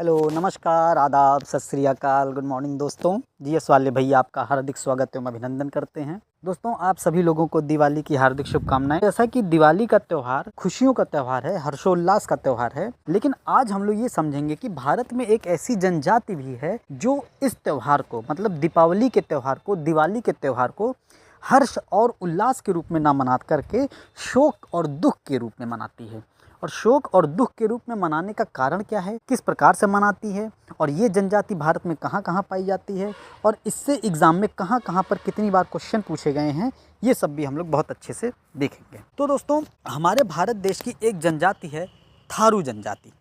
Hello, नमस्कार, आदाब, सत श्री अकाल, गुड मॉर्निंग दोस्तों। जीएस वाले भैया आपका हार्दिक स्वागत एवं अभिनंदन करते हैं। दोस्तों, आप सभी लोगों को दिवाली की हार्दिक शुभकामनाएं। जैसा कि दिवाली का त्यौहार खुशियों का त्यौहार है, हर्षोल्लास का त्यौहार है, लेकिन आज हम लोग ये समझेंगे कि भारत में एक ऐसी जनजाति भी है जो इस त्यौहार को, मतलब दीपावली के त्यौहार को, दिवाली के त्यौहार को हर्ष और उल्लास के रूप में ना मना करके शोक और दुख के रूप में मनाती है। और शोक और दुख के रूप में मनाने का कारण क्या है, किस प्रकार से मनाती है, और ये जनजाति भारत में कहाँ कहाँ पाई जाती है, और इससे एग्ज़ाम में कहाँ कहाँ पर कितनी बार क्वेश्चन पूछे गए हैं, ये सब भी हम लोग बहुत अच्छे से देखेंगे। तो दोस्तों, हमारे भारत देश की एक जनजाति है थारू जनजाति।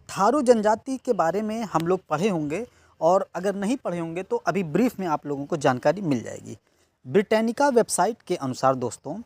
थारू जनजाति के बारे में हम लोग पढ़े होंगे, और अगर नहीं पढ़े होंगे तो अभी ब्रीफ में आप लोगों को जानकारी मिल जाएगी। ब्रिटानिका वेबसाइट के अनुसार दोस्तों,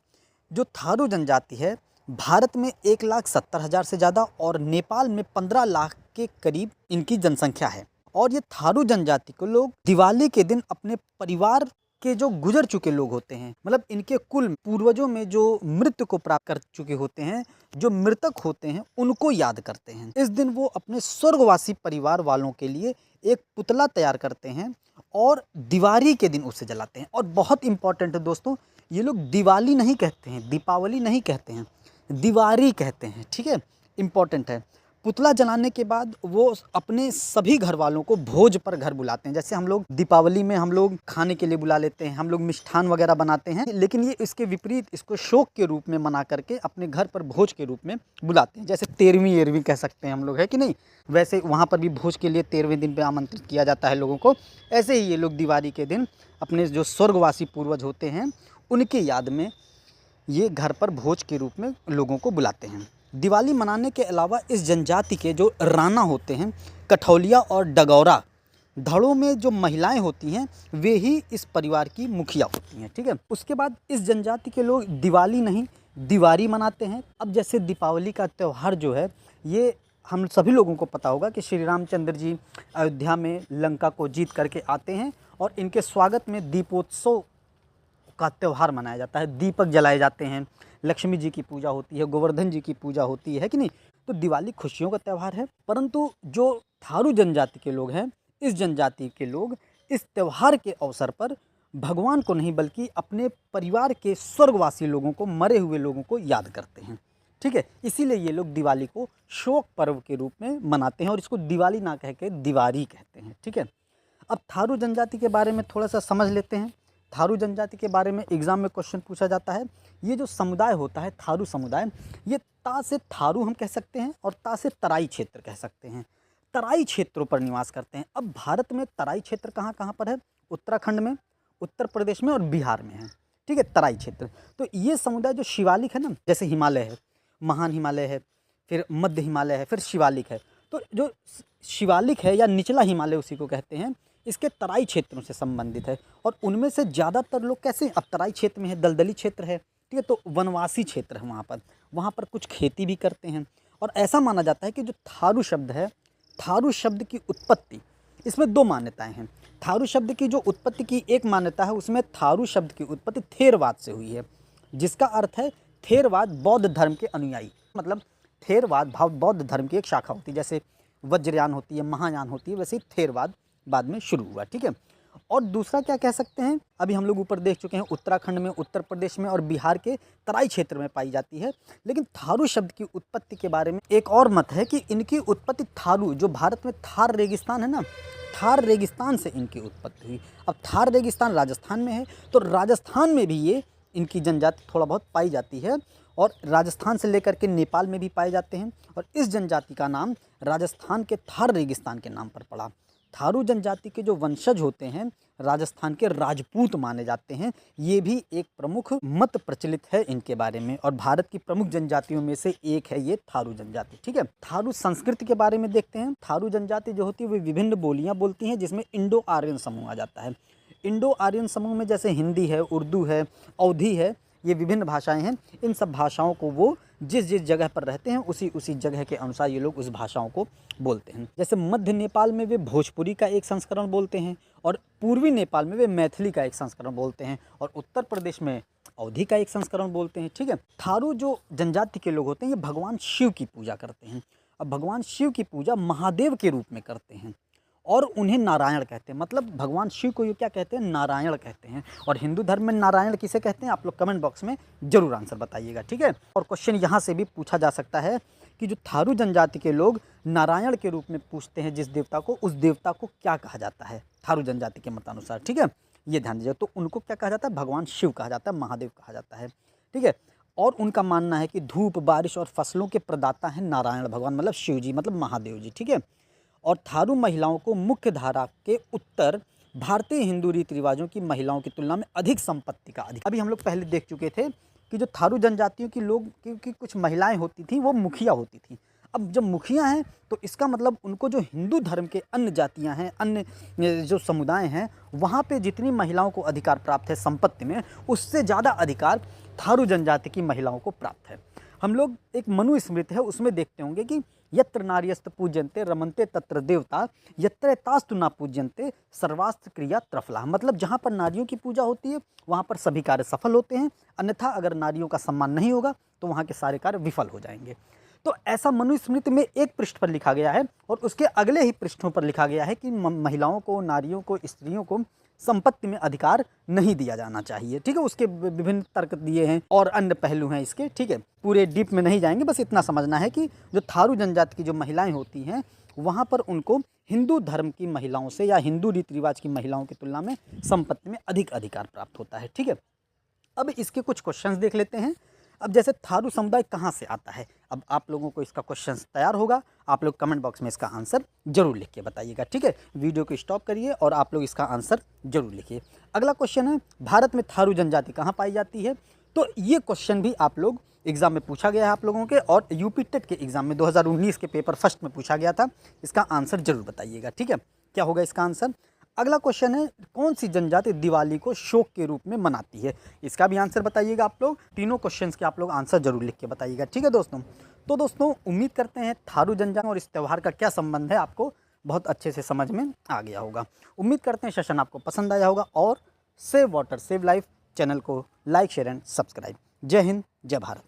जो थारू जनजाति है भारत में 1,70,000 से ज़्यादा और नेपाल में 15 लाख के करीब इनकी जनसंख्या है। और ये थारू जनजाति को लोग दिवाली के दिन अपने परिवार के जो गुजर चुके लोग होते हैं, मतलब इनके कुल पूर्वजों में जो मृत्यु को प्राप्त कर चुके होते हैं, जो मृतक होते हैं, उनको याद करते हैं। इस दिन वो अपने स्वर्गवासी परिवार वालों के लिए एक पुतला तैयार करते हैं और दिवाली के दिन उसे जलाते हैं। और बहुत इंपॉर्टेंट है दोस्तों, ये लोग दिवाली नहीं कहते हैं, दीपावली नहीं कहते हैं, दिवाली कहते हैं। ठीक है, इम्पॉर्टेंट है। पुतला जलाने के बाद वो अपने सभी घर वालों को भोज पर घर बुलाते हैं। जैसे हम लोग दीपावली में हम लोग खाने के लिए बुला लेते हैं, हम लोग मिष्ठान वगैरह बनाते हैं, लेकिन ये इसके विपरीत इसको शोक के रूप में मना करके अपने घर पर भोज के रूप में बुलाते हैं। जैसे 13वीं 13वीं कह सकते हैं हम लोग, है कि नहीं। वैसे वहाँ पर भी भोज के लिए 13वें दिन पर आमंत्रित किया जाता है लोगों को। ऐसे ही ये लोग दिवाली के दिन अपने जो स्वर्गवासी पूर्वज होते हैं उनकी याद में ये घर पर भोज के रूप में लोगों को बुलाते हैं। दिवाली मनाने के अलावा इस जनजाति के जो राणा होते हैं, कठौलिया और डगौरा धड़ों में जो महिलाएं होती हैं, वे ही इस परिवार की मुखिया होती हैं। ठीक है, उसके बाद इस जनजाति के लोग दिवाली नहीं दिवारी मनाते हैं। अब जैसे दीपावली का त्यौहार जो है, ये हम सभी लोगों को पता होगा कि श्री रामचंद्र जी अयोध्या में लंका को जीत करके आते हैं और इनके स्वागत में दीपोत्सव का त्यौहार मनाया जाता है। दीपक जलाए जाते हैं, लक्ष्मी जी की पूजा होती है, गोवर्धन जी की पूजा होती है कि नहीं। तो दिवाली खुशियों का त्यौहार है। परंतु जो थारू जनजाति के लोग हैं, इस जनजाति के लोग इस त्यौहार के अवसर पर भगवान को नहीं बल्कि अपने परिवार के स्वर्गवासी लोगों को, मरे हुए लोगों को याद करते हैं। ठीक है, इसीलिए ये लोग दिवाली को शोक पर्व के रूप में मनाते हैं और इसको दिवाली ना कह के दिवारी कहते हैं। ठीक है, अब थारू जनजाति के बारे में थोड़ा सा समझ लेते हैं। थारू जनजाति के बारे में एग्ज़ाम में क्वेश्चन पूछा जाता है। ये जो समुदाय होता है थारू समुदाय, ये ता से थारू हम कह सकते हैं और ता से तराई क्षेत्र कह सकते हैं। तराई क्षेत्रों पर निवास करते हैं। अब भारत में तराई क्षेत्र कहाँ कहाँ पर है? उत्तराखंड में, उत्तर प्रदेश में और बिहार में है। ठीक है, तराई क्षेत्र। तो ये समुदाय जो शिवालिक है ना, जैसे हिमालय है, महान हिमालय है, फिर मध्य हिमालय है, फिर शिवालिक है। तो जो शिवालिक है या निचला हिमालय उसी को कहते हैं, इसके तराई क्षेत्रों से संबंधित है। और उनमें से ज़्यादातर लोग कैसे, अब तराई क्षेत्र में है, दलदली क्षेत्र है, ठीक है, तो वनवासी क्षेत्र है वहाँ पर कुछ खेती भी करते हैं। और ऐसा माना जाता है कि जो थारू शब्द है, थारू शब्द की उत्पत्ति, इसमें दो मान्यताएं हैं। थारू शब्द की जो उत्पत्ति की एक मान्यता है, उसमें थारू शब्द की उत्पत्ति थेरवाद से हुई है, जिसका अर्थ है थेरवाद बौद्ध धर्म के अनुयायी। मतलब थेरवाद बौद्ध धर्म की एक शाखा होती है, जैसे वज्रयान होती है, महायान होती है, वैसे ही थेरवाद बाद में शुरू हुआ। ठीक है, और दूसरा क्या कह सकते हैं, अभी हम लोग ऊपर देख चुके हैं, उत्तराखंड में, उत्तर प्रदेश में और बिहार के तराई क्षेत्र में पाई जाती है। लेकिन थारू शब्द की उत्पत्ति के बारे में एक और मत है कि इनकी उत्पत्ति थारू, जो भारत में थार रेगिस्तान है ना, थार रेगिस्तान से इनकी उत्पत्ति हुई। अब थार रेगिस्तान राजस्थान में है, तो राजस्थान में भी ये इनकी जनजाति थोड़ा बहुत पाई जाती है, और राजस्थान से लेकर के नेपाल में भी पाए जाते हैं। और इस जनजाति का नाम राजस्थान के थार रेगिस्तान के नाम पर पड़ा। थारू जनजाति के जो वंशज होते हैं, राजस्थान के राजपूत माने जाते हैं। ये भी एक प्रमुख मत प्रचलित है इनके बारे में, और भारत की प्रमुख जनजातियों में से एक है ये थारू जनजाति। ठीक है, थारू संस्कृति के बारे में देखते हैं। थारू जनजाति जो होती है वो विभिन्न बोलियां बोलती हैं, जिसमें इंडो आर्यन समूह आ जाता है। इंडो आर्यन समूह में जैसे हिंदी है, उर्दू है, अवधी है, ये विभिन्न भाषाएं हैं। इन सब भाषाओं को वो जिस जिस जगह पर रहते हैं उसी जगह के अनुसार ये लोग उस भाषाओं को बोलते हैं। जैसे मध्य नेपाल में वे भोजपुरी का एक संस्करण बोलते हैं, और पूर्वी नेपाल में वे मैथिली का एक संस्करण बोलते हैं, और उत्तर प्रदेश में अवधी का एक संस्करण बोलते हैं। ठीक है, थारू जो जनजाति के लोग होते हैं, ये भगवान शिव की पूजा करते हैं। अब भगवान शिव की पूजा महादेव के रूप में करते हैं और उन्हें नारायण कहते हैं। मतलब भगवान शिव को ये क्या कहते हैं, नारायण कहते हैं। और हिंदू धर्म में नारायण किसे कहते हैं, आप लोग कमेंट बॉक्स में जरूर आंसर बताइएगा, ठीक है। और क्वेश्चन यहाँ से भी पूछा जा सकता है कि जो थारू जनजाति के लोग नारायण के रूप में पूछते हैं जिस देवता को, उस देवता को क्या कहा जाता है थारू जनजाति के मतानुसार, ठीक है, ये ध्यान दीजिए। तो उनको क्या कहा जाता है, भगवान शिव कहा जाता है, महादेव कहा जाता है, ठीक है। और उनका मानना है कि धूप, बारिश और फसलों के प्रदाता हैं नारायण भगवान, मतलब शिव जी, मतलब महादेव जी, ठीक है। और थारू महिलाओं को मुख्य धारा के उत्तर भारतीय हिंदू रीति रिवाजों की महिलाओं की तुलना में अधिक संपत्ति का अधिक। अभी हम लोग पहले देख चुके थे कि जो थारू जनजातियों की लोग की कुछ महिलाएं होती थी वो मुखिया होती थी। अब जब मुखिया हैं तो इसका मतलब उनको जो हिंदू धर्म के अन्य जातियां हैं, अन्य जो समुदाय हैं, वहाँ पे जितनी महिलाओं को अधिकार प्राप्त है संपत्ति में, उससे ज़्यादा अधिकार थारू जनजाति की महिलाओं को प्राप्त है। हम लोग एक मनुस्मृति है उसमें देखते होंगे कि यत्र नार्यस्त पूज्यन्ते रमन्ते तत्र देवता, यत्र तास्तु न पूज्यन्ते सर्वास्त्र क्रिया त्रफला। मतलब जहाँ पर नारियों की पूजा होती है वहाँ पर सभी कार्य सफल होते हैं, अन्यथा अगर नारियों का सम्मान नहीं होगा तो वहाँ के सारे कार्य विफल हो जाएंगे। तो ऐसा मनुस्मृति में एक पृष्ठ पर लिखा गया है और उसके अगले ही पृष्ठों पर लिखा गया है कि महिलाओं को, नारियों को, स्त्रियों को संपत्ति में अधिकार नहीं दिया जाना चाहिए, ठीक है। उसके विभिन्न तर्क दिए हैं और अन्य पहलू हैं इसके, ठीक है। पूरे डीप में नहीं जाएंगे, बस इतना समझना है कि जो थारू जनजाति की जो महिलाएं होती हैं वहाँ पर उनको हिंदू धर्म की महिलाओं से या हिंदू रीति रिवाज की महिलाओं की तुलना में संपत्ति में अधिक अधिकार प्राप्त होता है, ठीक है। अब इसके कुछ क्वेश्चंस देख लेते हैं। अब जैसे थारू समुदाय कहाँ से आता है, अब आप लोगों को इसका क्वेश्चन तैयार होगा, आप लोग कमेंट बॉक्स में इसका आंसर जरूर लिख के बताइएगा, ठीक है। वीडियो को स्टॉप करिए और आप लोग इसका आंसर जरूर लिखिए। अगला क्वेश्चन है, भारत में थारू जनजाति कहाँ पाई जाती है। तो ये क्वेश्चन भी आप लोग एग्जाम में पूछा गया है आप लोगों के, और यूपी टेट के एग्जाम में 2019 के पेपर फर्स्ट में पूछा गया था। इसका आंसर जरूर बताइएगा, ठीक है। क्या होगा इसका आंसर। अगला क्वेश्चन है, कौन सी जनजाति दिवाली को शोक के रूप में मनाती है। इसका भी आंसर बताइएगा आप लोग। तीनों क्वेश्चंस के आप लोग आंसर जरूर लिख के बताइएगा, ठीक है दोस्तों। तो दोस्तों उम्मीद करते हैं थारू जनजाति और इस त्यौहार का क्या संबंध है आपको बहुत अच्छे से समझ में आ गया होगा। उम्मीद करते हैं सेशन आपको पसंद आया होगा, और save water save life channel को लाइक, शेयर एंड सब्सक्राइब। जय हिंद, जय भारत।